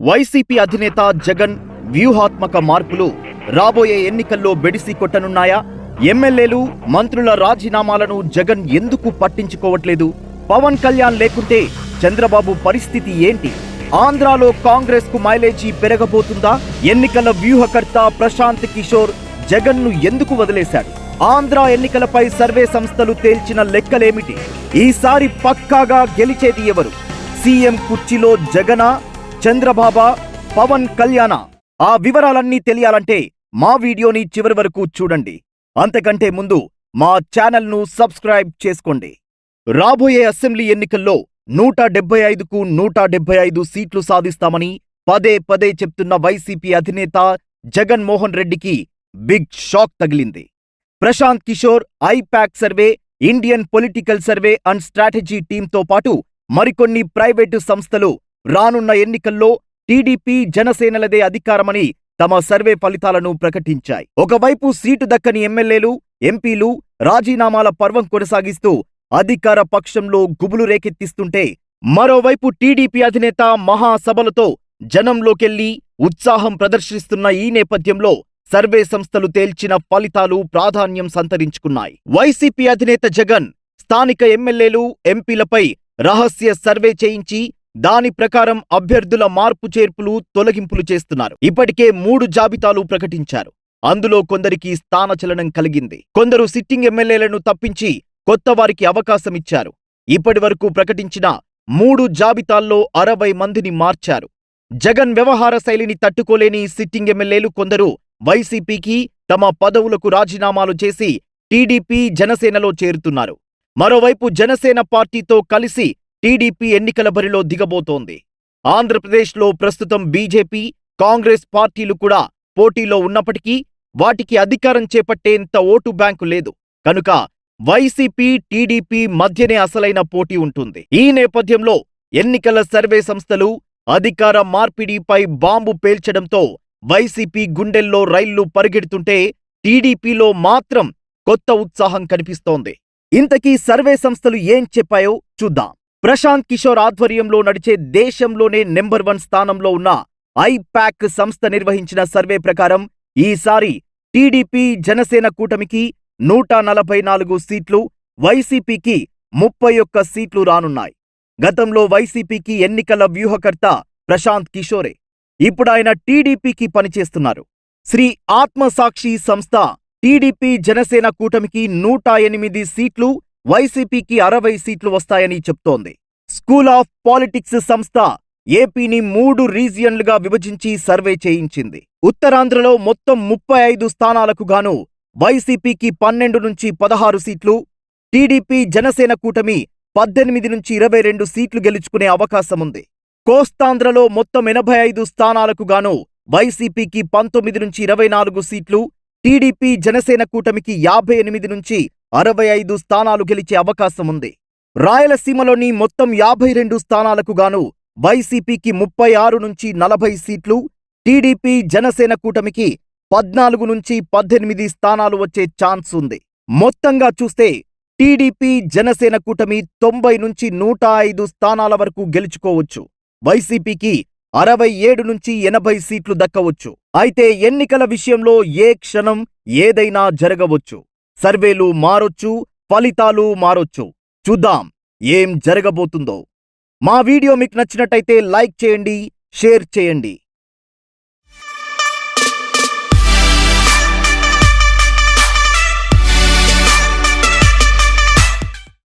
YCP అధినేత జగన్ వ్యూహాత్మక మార్పులు రాబోయే ఎన్నికల్లో బెడిసి కొట్టనున్నాయా? ఎమ్మెల్యేలు, మంత్రుల రాజీనామాలను జగన్ ఎందుకు పట్టించుకోవట్లేదు? పవన్ కళ్యాణ్ లేకుంటే చంద్రబాబు పరిస్థితి ఏంటి? ఆంధ్రాలో కాంగ్రెస్ కు మైలేజీ పెరగబోతుందా? ఎన్నికల వ్యూహకర్త ప్రశాంత్ కిషోర్ జగన్ ను ఎందుకు వదిలేశాడు? ఆంధ్ర ఎన్నికలపై సర్వే సంస్థలు తేల్చిన లెక్కలేమిటి? ఈసారి పక్కాగా గెలిచేది ఎవరు? సీఎం కుర్చీలో జగనా, చంద్రబాబా, పవన్ కళ్యాణా? ఆ వివరాలన్నీ తెలియాలంటే మా వీడియోని చివరి వరకు చూడండి. అంతకంటే ముందు మా ఛానల్ను సబ్స్క్రైబ్ చేసుకోండి. రాబోయే అసెంబ్లీ ఎన్నికల్లో 175కు 175 సీట్లు సాధిస్తామని పదే పదే చెప్తున్న వైసీపీ అధినేత జగన్మోహన్ రెడ్డికి బిగ్ షాక్ తగిలింది. Prashant Kishor, IPAC survey, Indian political survey and strategy టీంతో పాటు మరికొన్ని ప్రైవేటు సంస్థలు రానున్న ఎన్నికల్లో టీడీపీ, జనసేనలదే అధికారమని తమ సర్వే ఫలితాలను ప్రకటించాయి. ఒకవైపు సీటు దక్కని ఎమ్మెల్యేలు, ఎంపీలు రాజీనామాల పర్వం కొనసాగిస్తూ అధికార పక్షంలో గుబులు రేకెత్తిస్తుంటే, మరోవైపు టీడీపీ అధినేత మహాసభలతో జనంలోకెళ్లి ఉత్సాహం ప్రదర్శిస్తున్న ఈ నేపథ్యంలో సర్వే సంస్థలు తేల్చిన ఫలితాలు ప్రాధాన్యం సంతరించుకున్నాయి. వైసీపీ అధినేత జగన్ స్థానిక ఎమ్మెల్యేలు, ఎంపీలపై రహస్య సర్వే చేయించి దాని ప్రకారం అభ్యర్థుల మార్పు చేర్పులు, తొలగింపులు చేస్తున్నారు. ఇప్పటికే 3 జాబితాలు ప్రకటించారు. అందులో కొందరికి స్థానచలనం కలిగింది. కొందరు సిట్టింగ్ ఎమ్మెల్యేలను తప్పించి కొత్త వారికి అవకాశమిచ్చారు. ఇప్పటి వరకు ప్రకటించిన 3 జాబితాల్లో 60 మందిని మార్చారు. జగన్ వ్యవహార శైలిని తట్టుకోలేని సిట్టింగ్ ఎమ్మెల్యేలు కొందరు వైసీపీకి తమ పదవులకు రాజీనామాలు చేసి టీడీపీ, జనసేనలో చేరుతున్నారు. మరోవైపు జనసేన పార్టీతో కలిసి టీడీపీ ఎన్నికల బరిలో దిగబోతోంది. ఆంధ్రప్రదేశ్లో ప్రస్తుతం బీజేపీ, కాంగ్రెస్ పార్టీలు కూడా పోటీలో ఉన్నప్పటికీ వాటికి అధికారం చేపట్టేంత ఓటు బ్యాంకు లేదు. కనుక వైసీపీ, టీడీపీ మధ్యనే అసలైన పోటీ ఉంటుంది. ఈ నేపథ్యంలో ఎన్నికల సర్వే సంస్థలు అధికార మార్పిడిపై బాంబు పేల్చడంతో వైసీపీ గుండెల్లో రైళ్లు పరిగెడుతుంటే టీడీపీలో మాత్రం కొత్త ఉత్సాహం కనిపిస్తోంది. ఇంతకీ సర్వే సంస్థలు ఏం చెప్పాయో చూద్దాం. ప్రశాంత్ కిషోర్ ఆధ్వర్యంలో నడిచే దేశంలోనే నెంబర్ 1 స్థానంలో ఉన్న ఐపాక్ సంస్థ నిర్వహించిన సర్వే ప్రకారం ఈసారి టీడీపీ, జనసేన కూటమికి 144 సీట్లు, వైసీపీకి 31 సీట్లు రానున్నాయి. గతంలో వైసీపీకి ఎన్నికల వ్యూహకర్త ప్రశాంత్ కిషోరే. ఇప్పుడాయన టీడీపీకి పనిచేస్తున్నారు. శ్రీ ఆత్మసాక్షి సంస్థ టీడీపీ, జనసేన కూటమికి 108 సీట్లు, వైసీపీకి 60 సీట్లు వస్తాయని చెప్తోంది. స్కూల్ ఆఫ్ పాలిటిక్స్ సంస్థ ఏపీని 3 రీజియన్లుగా విభజించి సర్వే చేయించింది. ఉత్తరాంధ్రలో మొత్తం 35 స్థానాలకు గాను వైసీపీకి 12 నుంచి 16 సీట్లు, టీడీపీ, జనసేన కూటమి 18 నుంచి 22 సీట్లు గెలుచుకునే అవకాశముంది. కోస్తాంధ్రలో మొత్తం 85 స్థానాలకు గాను వైసీపీకి 19 నుంచి 24 సీట్లు, టీడీపీ, జనసేన కూటమికి 58 నుంచి 65 స్థానాలు గెలిచే అవకాశముంది. రాయలసీమలోని మొత్తం 52 స్థానాలకు గాను వైసీపీకి 36 నుంచి 40 సీట్లు, టీడీపీ, జనసేన కూటమికి 14 నుంచి 18 స్థానాలు వచ్చే ఛాన్స్ ఉంది. మొత్తంగా చూస్తే టీడీపీ, జనసేన కూటమి 90 నుంచి 105 స్థానాల వరకు గెలుచుకోవచ్చు. వైసీపీకి 67 నుంచి 80 సీట్లు దక్కవచ్చు. అయితే ఎన్నికల విషయంలో ఏ క్షణం ఏదైనా జరగవచ్చు. సర్వేలు మారొచ్చు, ఫలితాలు మారొచ్చు. చూద్దాం ఏం జరగబోతుందో. మా వీడియో మీకు నచ్చినట్టయితే లైక్ చేయండి, షేర్ చేయండి.